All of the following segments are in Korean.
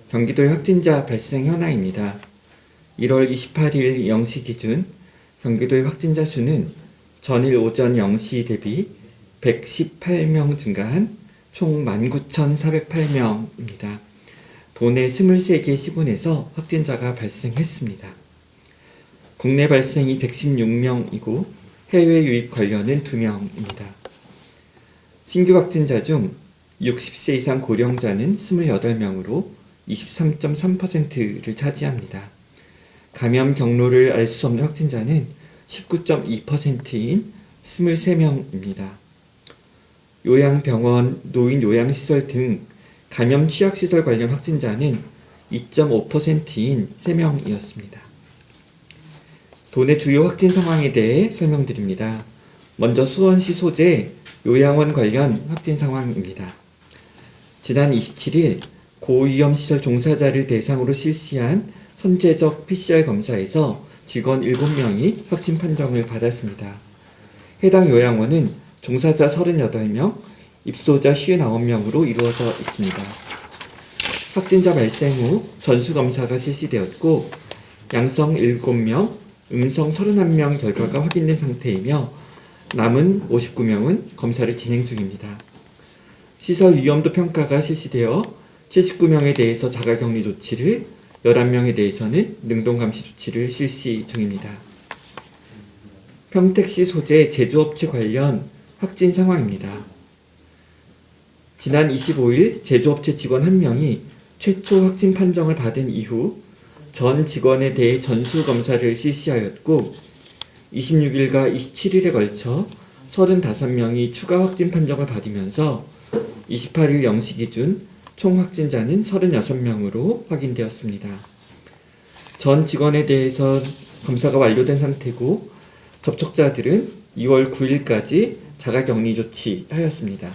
경기도의 확진자 발생 현황입니다. 1월 28일 0시 기준 경기도의 확진자 수는 전일 오전 0시 대비 118명 증가한 총 19,408명입니다. 도내 23개 시군에서 확진자가 발생했습니다. 국내 발생이 116명이고 해외 유입 관련은 2명입니다. 신규 확진자 중 60세 이상 고령자는 28명으로 23.3%를 차지합니다. 감염 경로를 알 수 없는 확진자는 19.2%인 23명입니다. 요양병원, 노인 요양시설 등 감염 취약시설 관련 확진자는 2.5%인 3명이었습니다. 도내 주요 확진 상황에 대해 설명드립니다. 먼저 수원시 소재 요양원 관련 확진 상황입니다. 지난 27일 고위험시설 종사자를 대상으로 실시한 선제적 PCR 검사에서 직원 7명이 확진 판정을 받았습니다. 해당 요양원은 종사자 38명, 입소자 59명으로 이루어져 있습니다. 확진자 발생 후 전수검사가 실시되었고 양성 7명, 음성 31명 결과가 확인된 상태이며 남은 59명은 검사를 진행 중입니다. 시설 위험도 평가가 실시되어 79명에 대해서 자가격리 조치를, 11명에 대해서는 능동감시 조치를 실시 중입니다. 평택시 소재 제조업체 관련 확진 상황입니다. 지난 25일 제조업체 직원 1명이 최초 확진 판정을 받은 이후 전 직원에 대해 전수검사를 실시하였고 26일과 27일에 걸쳐 35명이 추가 확진 판정을 받으면서 28일 0시 기준 총 확진자는 36명으로 확인되었습니다. 전 직원에 대해서 검사가 완료된 상태고 접촉자들은 2월 9일까지 자가격리 조치하였습니다.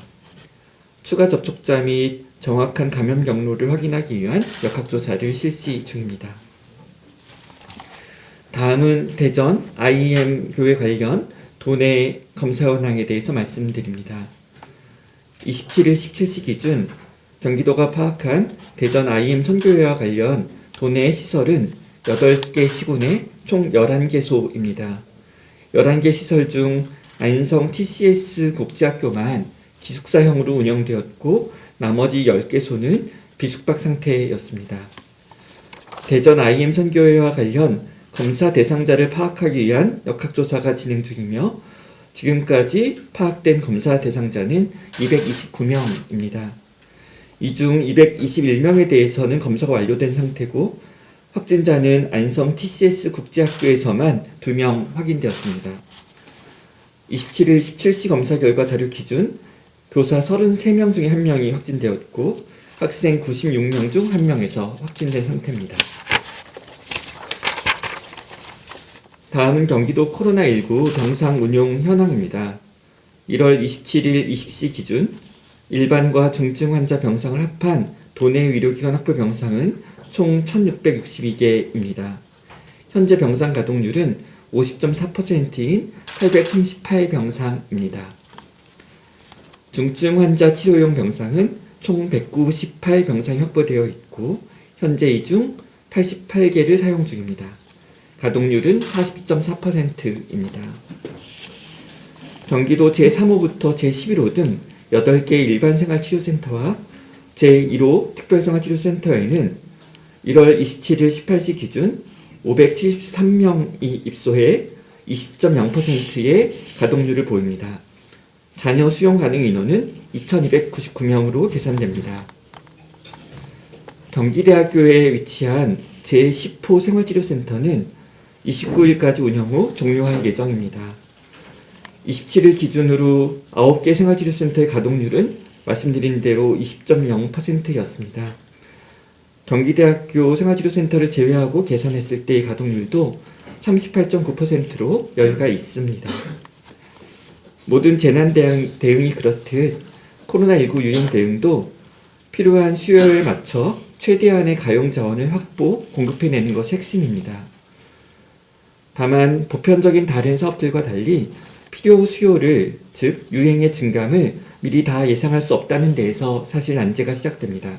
추가 접촉자 및 정확한 감염 경로를 확인하기 위한 역학조사를 실시 중입니다. 다음은 대전 IM 교회 관련 도내 검사 현황에 대해서 말씀드립니다. 27일 17시 기준 경기도가 파악한 대전 IM 선교회와 관련 도내 시설은 8개 시군의 총 11개소입니다. 11개 시설 중 안성 TCS 국제학교만 기숙사형으로 운영되었고 나머지 10개소는 비숙박 상태였습니다. 대전 IM 선교회와 관련 검사 대상자를 파악하기 위한 역학조사가 진행 중이며 지금까지 파악된 검사 대상자는 229명입니다. 이 중 221명에 대해서는 검사가 완료된 상태고 확진자는 안성 TCS 국제학교에서만 2명 확인되었습니다. 27일 17시 검사 결과 자료 기준 교사 33명 중에 1명이 확진되었고 학생 96명 중 1명에서 확진된 상태입니다. 다음은 경기도 코로나19 병상 운용 현황입니다. 1월 27일 20시 기준 일반과 중증 환자 병상을 합한 도내 의료기관 확보 병상은 총 1662개입니다. 현재 병상 가동률은 50.4%인 838병상입니다. 중증 환자 치료용 병상은 총 198병상이 확보되어 있고 현재 이 중 88개를 사용 중입니다. 가동률은 40.4%입니다. 경기도 제3호부터 제11호 등 8개 일반생활치료센터와 제1호 특별생활치료센터에는 1월 27일 18시 기준 573명이 입소해 20.0%의 가동률을 보입니다. 잔여 수용 가능 인원은 2299명으로 계산됩니다. 경기대학교에 위치한 제10호 생활치료센터는 29일까지 운영 후 종료할 예정입니다. 27일 기준으로 9개 생활치료센터의 가동률은 말씀드린 대로 20.0%였습니다. 경기대학교 생활치료센터를 제외하고 계산했을 때의 가동률도 38.9%로 여유가 있습니다. 모든 재난 대응이 그렇듯 코로나19 유행 대응도 필요한 수요에 맞춰 최대한의 가용 자원을 확보, 공급해내는 것이 핵심입니다. 다만 보편적인 다른 사업들과 달리 필요 수요를, 즉 유행의 증감을 미리 다 예상할 수 없다는 데에서 사실 난제가 시작됩니다.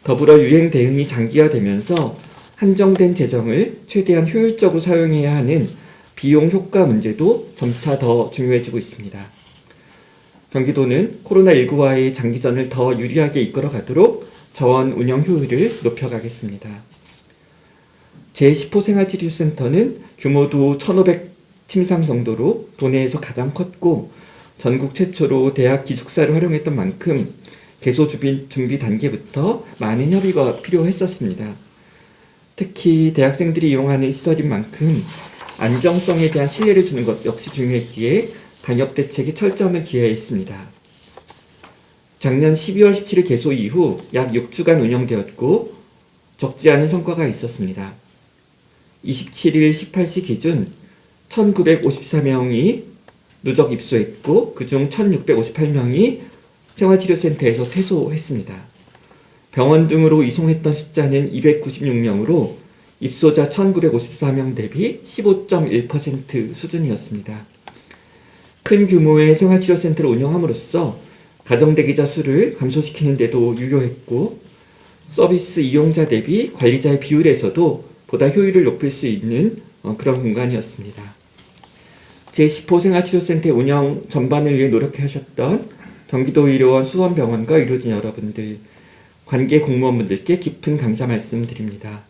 더불어 유행 대응이 장기화되면서 한정된 재정을 최대한 효율적으로 사용해야 하는 비용 효과 문제도 점차 더 중요해지고 있습니다. 경기도는 코로나19와의 장기전을 더 유리하게 이끌어가도록 자원 운영 효율을 높여가겠습니다. 제10호 생활치료센터는 규모도 1,500 침상 정도로 도내에서 가장 컸고 전국 최초로 대학 기숙사를 활용했던 만큼 개소 준비 단계부터 많은 협의가 필요했었습니다. 특히 대학생들이 이용하는 시설인 만큼 안정성에 대한 신뢰를 주는 것 역시 중요했기에 방역 대책에 철저함을 기해했습니다. 작년 12월 17일 개소 이후 약 6주간 운영되었고 적지 않은 성과가 있었습니다. 27일 18시 기준 1954명이 누적 입소했고 그중 1658명이 생활치료센터에서 퇴소했습니다. 병원 등으로 이송했던 숫자는 296명으로 입소자 1954명 대비 15.1% 수준이었습니다. 큰 규모의 생활치료센터를 운영함으로써 가정대기자 수를 감소시키는 데도 유효했고 서비스 이용자 대비 관리자의 비율에서도 보다 효율을 높일 수 있는 그런 공간이었습니다. 제10호 생활치료센터 운영 전반을 위해 노력하셨던 경기도의료원 수원병원과 의료진 여러분들, 관계 공무원분들께 깊은 감사 말씀드립니다.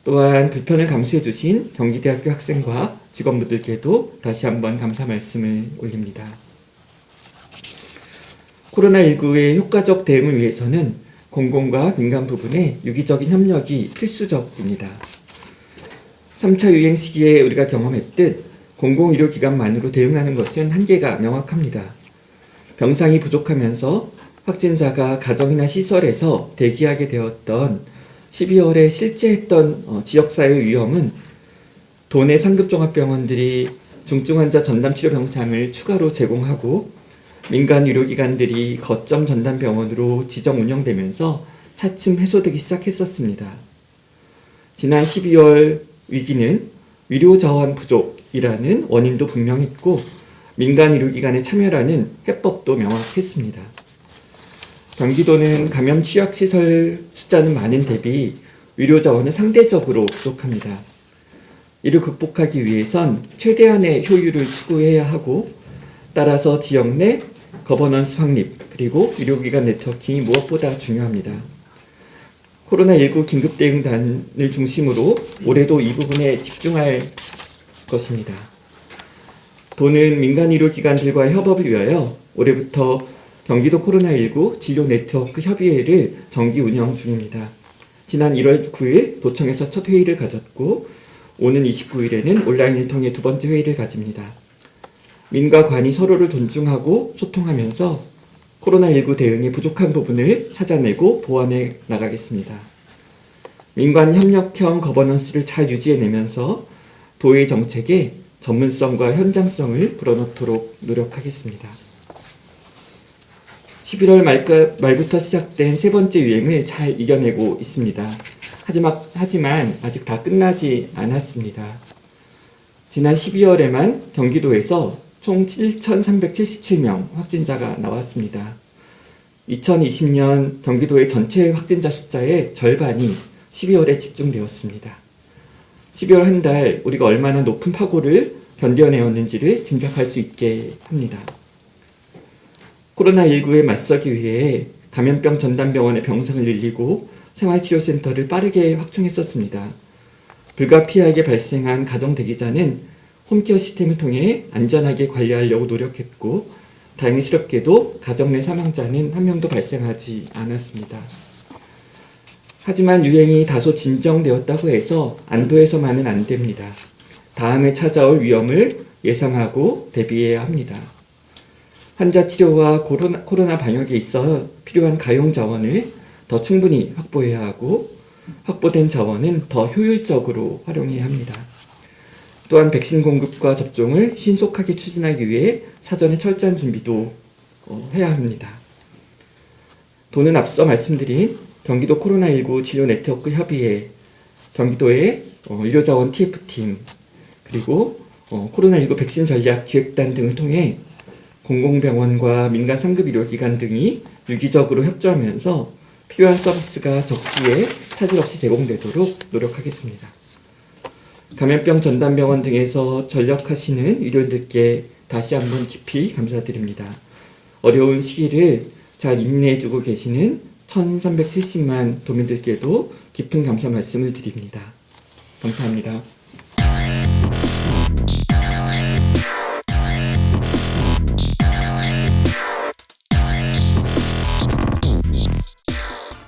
또한 불편을 감수해 주신 경기대학교 학생과 직원분들께도 다시 한번 감사 말씀을 올립니다. 코로나19의 효과적 대응을 위해서는 공공과 민간 부분의 유기적인 협력이 필수적입니다. 3차 유행 시기에 우리가 경험했듯 공공의료기관만으로 대응하는 것은 한계가 명확합니다. 병상이 부족하면서 확진자가 가정이나 시설에서 대기하게 되었던 12월에 실제 했던 지역사회 위험은 도내 상급종합병원들이 중증환자 전담치료 병상을 추가로 제공하고 민간 의료기관들이 거점 전담병원으로 지정 운영되면서 차츰 해소되기 시작했었습니다. 지난 12월 위기는 의료자원 부족이라는 원인도 분명했고 민간 의료기관의 참여라는 해법도 명확했습니다. 경기도는 감염 취약시설 숫자는 많은 대비 의료자원은 상대적으로 부족합니다. 이를 극복하기 위해선 최대한의 효율을 추구해야 하고 따라서 지역 내 거버넌스 확립 그리고 의료기관 네트워킹이 무엇보다 중요합니다. 코로나19 긴급대응단을 중심으로 올해도 이 부분에 집중할 것입니다. 도는 민간 의료기관들과의 협업을 위하여 올해부터 경기도 코로나19 진료 네트워크 협의회를 정기 운영 중입니다. 지난 1월 9일 도청에서 첫 회의를 가졌고 오는 29일에는 온라인을 통해 두 번째 회의를 가집니다. 민과 관이 서로를 존중하고 소통하면서 코로나19 대응의 부족한 부분을 찾아내고 보완해 나가겠습니다. 민관 협력형 거버넌스를 잘 유지해내면서 도의 정책에 전문성과 현장성을 불어넣도록 노력하겠습니다. 11월 말부터 시작된 세 번째 유행을 잘 이겨내고 있습니다. 하지만 아직 다 끝나지 않았습니다. 지난 12월에만 경기도에서 총 7,377명 확진자가 나왔습니다. 2020년 경기도의 전체 확진자 숫자의 절반이 12월에 집중되었습니다. 12월 한 달 우리가 얼마나 높은 파고를 견뎌내었는지를 짐작할 수 있게 합니다. 코로나19에 맞서기 위해 감염병 전담병원의 병상을 늘리고 생활치료센터를 빠르게 확충했었습니다. 불가피하게 발생한 가정대기자는 홈케어 시스템을 통해 안전하게 관리하려고 노력했고 다행스럽게도 가정 내 사망자는 한 명도 발생하지 않았습니다. 하지만 유행이 다소 진정되었다고 해서 안도해서만은 안 됩니다. 다음에 찾아올 위험을 예상하고 대비해야 합니다. 환자 치료와 코로나 방역에 있어 필요한 가용 자원을 더 충분히 확보해야 하고 확보된 자원은 더 효율적으로 활용해야 합니다. 또한 백신 공급과 접종을 신속하게 추진하기 위해 사전에 철저한 준비도 해야 합니다. 도는 앞서 말씀드린 경기도 코로나19 진료 네트워크 협의회, 경기도의 의료자원 TF팀, 그리고 코로나19 백신 전략 기획단 등을 통해 공공병원과 민간 상급 의료기관 등이 유기적으로 협조하면서 필요한 서비스가 적시에 차질 없이 제공되도록 노력하겠습니다. 감염병 전담병원 등에서 전력하시는 의료인들께 다시 한번 깊이 감사드립니다. 어려운 시기를 잘 인내해주고 계시는 1370만 도민들께도 깊은 감사 말씀을 드립니다. 감사합니다.